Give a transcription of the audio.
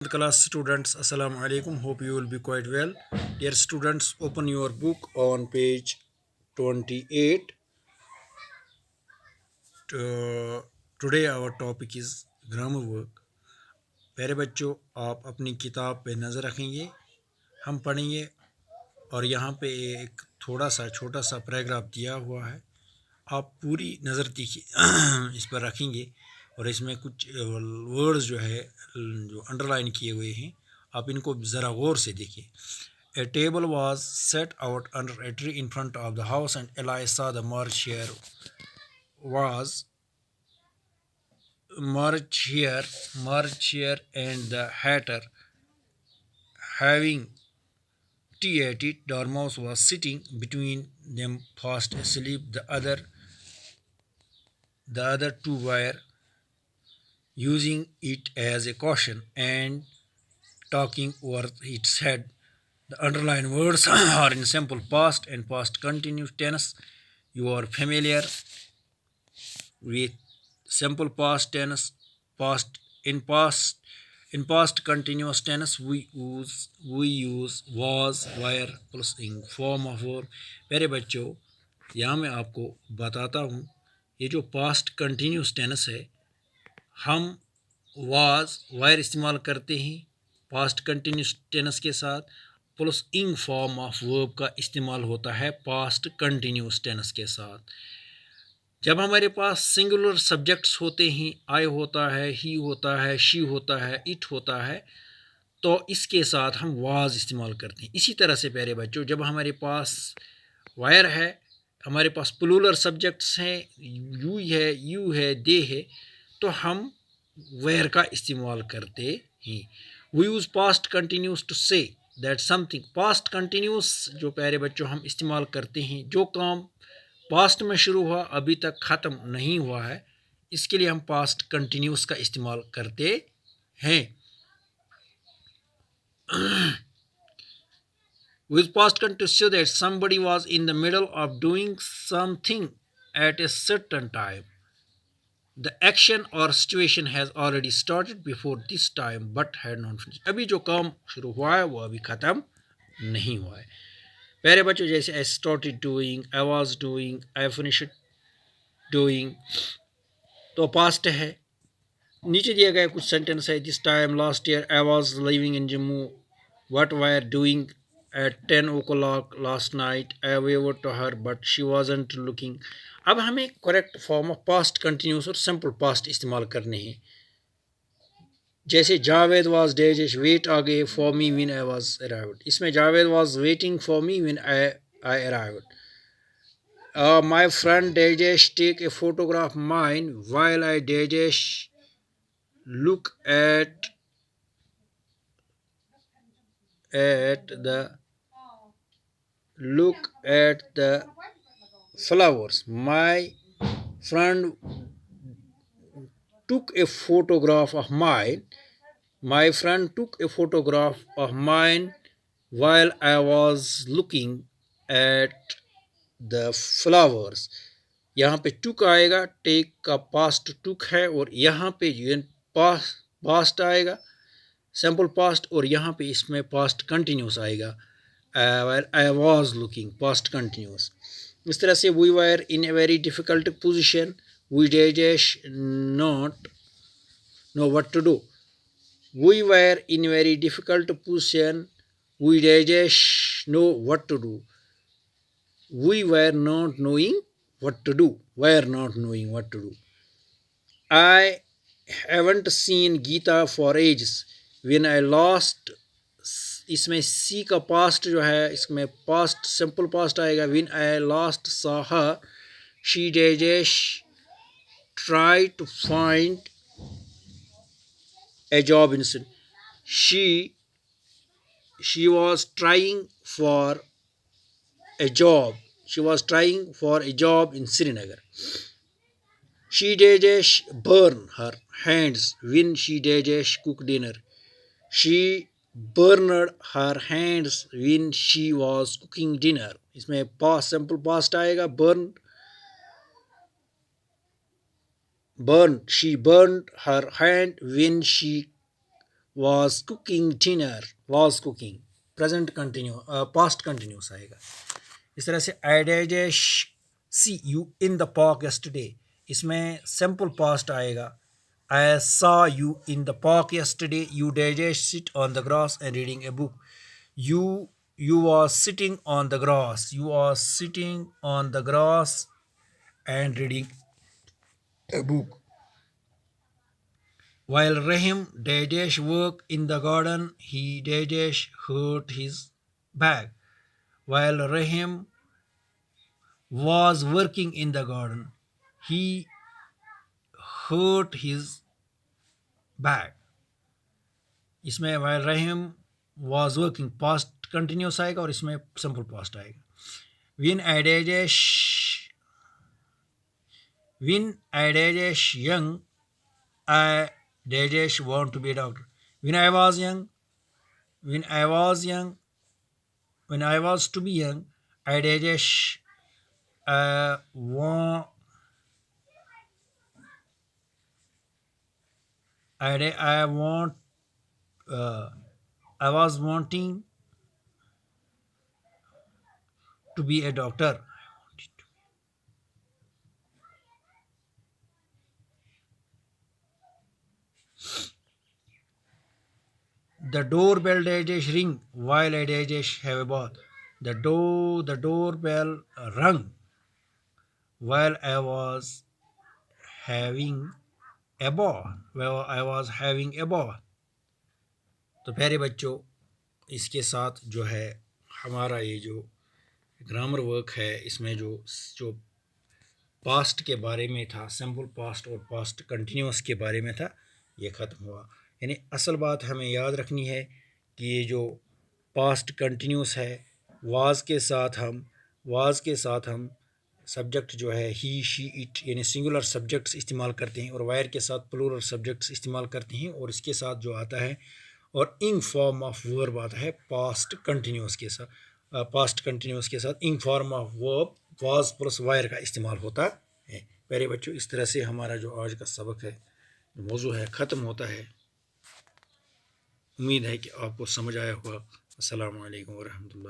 Class students, assalamu alaikum. Hope you will be quite well. Dear students, open your book on page 28. Today our topic is grammar work. प्यारे बच्चों, आप अपनी किताब पे नज़र रखेंगे, हम पढ़ेंगे। और यहाँ पे एक थोड़ा सा छोटा सा पैराग्राफ दिया हुआ है, आप पूरी नज़र देखिए इस पर रखेंगे। और इसमें कुछ वर्ड्स जो है जो अंडरलाइन किए हुए हैं, आप इनको ज़रा गौर से देखिए। A table was set out under a tree in front of the house, and Eli saw the was marcher and the hatter having tea at it. Dormouse was sitting between them, fast asleep. The other two were using it as a caution and talking over its head. The underlined words are in simple past and past continuous tense. You are familiar with simple past tense. Past continuous tense we use was, were plus in form of verb. मेरे बच्चों, यहाँ मैं आपको बताता हूँ, ये जो past continuous tense है, हम वाज वायर इस्तेमाल करते हैं पास्ट कंटिन्यूस टेंस के साथ, plus in form of verb का इस्तेमाल होता है पास्ट कंटिन्यूस टेंस के साथ। जब हमारे पास सिंगुलर सब्जेक्ट्स होते हैं, आई होता है, ही होता है, शी होता है, इट होता है, तो इसके साथ हम वाज इस्तेमाल करते हैं। इसी तरह से प्यारे बच्चों, जब हमारे पास वायर है, हमारे पास प्लूरल सब्जेक्ट्स हैं, यू है, दे है, तो हम वेयर का इस्तेमाल करते हैं। We use past continuous to say that something. Past continuous जो प्यारे बच्चों हम इस्तेमाल करते हैं, जो काम पास्ट में शुरू हुआ अभी तक ख़त्म नहीं हुआ है, इसके लिए हम पास्ट कंटिन्यूस का इस्तेमाल करते हैं। With past continuous show that somebody was in the middle of doing something at a certain time. The action or situation has already started before this time but had not finished. अभी जो काम शुरू हुआ है वो अभी ख़त्म नहीं हुआ है। प्यारे बच्चों, जैसे I started doing, I was doing, I finished doing, तो पास्ट है। नीचे दिया गया कुछ सेंटेंस है, this time last year I was living in Jammu, what were doing at 10 o'clock last night, I waved to her but she wasn't looking. अब हमें correct form of past continuous और सिंपल पास्ट इस्तेमाल करने हैं। जैसे Javed was डेजिश wait आ गए for me when I was arrived, इसमें Javed was waiting for me when I arrived. My friend Dejesh take a photograph mine while I Dejesh look the flowers. Friend took a photograph of mine. My friend took a photograph of mine while I was looking at the flowers. यहाँ पे टुक आएगा, take का past टुक है, और यहाँ पे past आएगा simple past, और यहाँ पे इसमें पास्ट कंटिन्यूस आएगा। I was looking past continuous. इस तरह से we were in a very difficult position, we dash not know what to do. We were in very difficult position, we dash know what to do. We were not knowing what to do. Were not knowing what to do. I haven't seen Geeta for ages. When I lost, इसमें सी का past जो है, इसमें past simple past आएगा। When I last saw her, she dash try to find a job in she was trying for a job. She was trying for a job in Srinagar. She dash burn her hands when she dash cook dinner. She burned her hands when she was cooking dinner. इसमें past simple past आएगा। burn, she burned her hand when she was cooking dinner, was cooking, present continue past continuous आएगा। इस तरह से I dash see you in the park yesterday, इसमें simple past आएगा। I saw you in the park yesterday, you dash sit on the grass and reading a book, you are sitting on the grass, you are sitting on the grass and reading a book. While Rahim dash work in the garden, he dash hurt his back. While Rahim was working in the garden, he hurt his back. इसमें while Rahim was working past continuous आएगा और इसमें simple past आएगा। When I dash young, I dash want to be a doctor. When I was to be young, I dash want I was wanting to be a doctor. The doorbell dash ring while I dash have a bath. The doorbell rung while I was having a bath. तो प्यारे बच्चों, इसके साथ जो है हमारा ये जो ग्रामर वर्क है, इसमें जो पास्ट के बारे में था, सिंपल पास्ट और पास्ट कंटिन्यूस के बारे में था, ये ख़त्म हुआ। यानी असल बात हमें याद रखनी है कि ये जो पास्ट कंटिन्यूस है, वाज के साथ हम सब्जेक्ट जो है ही शी इट यानी सिंगुलर सब्जेक्ट्स इस्तेमाल करते हैं और वायर के साथ प्लूरल सब्जेक्ट्स इस्तेमाल करते हैं, और इसके साथ जो आता है और इन फॉर्म ऑफ वर्ब आता है पास्ट कंटिन्यूस के साथ in form of verb was plus wire का इस्तेमाल होता है। प्यारे बच्चों, इस तरह से हमारा जो आज का सबक है, मौजू है, ख़त्म होता है। उम्मीद है कि आपको समझ आया होगा। अस्सलामु अलैकुम व रहमतुल्लाह।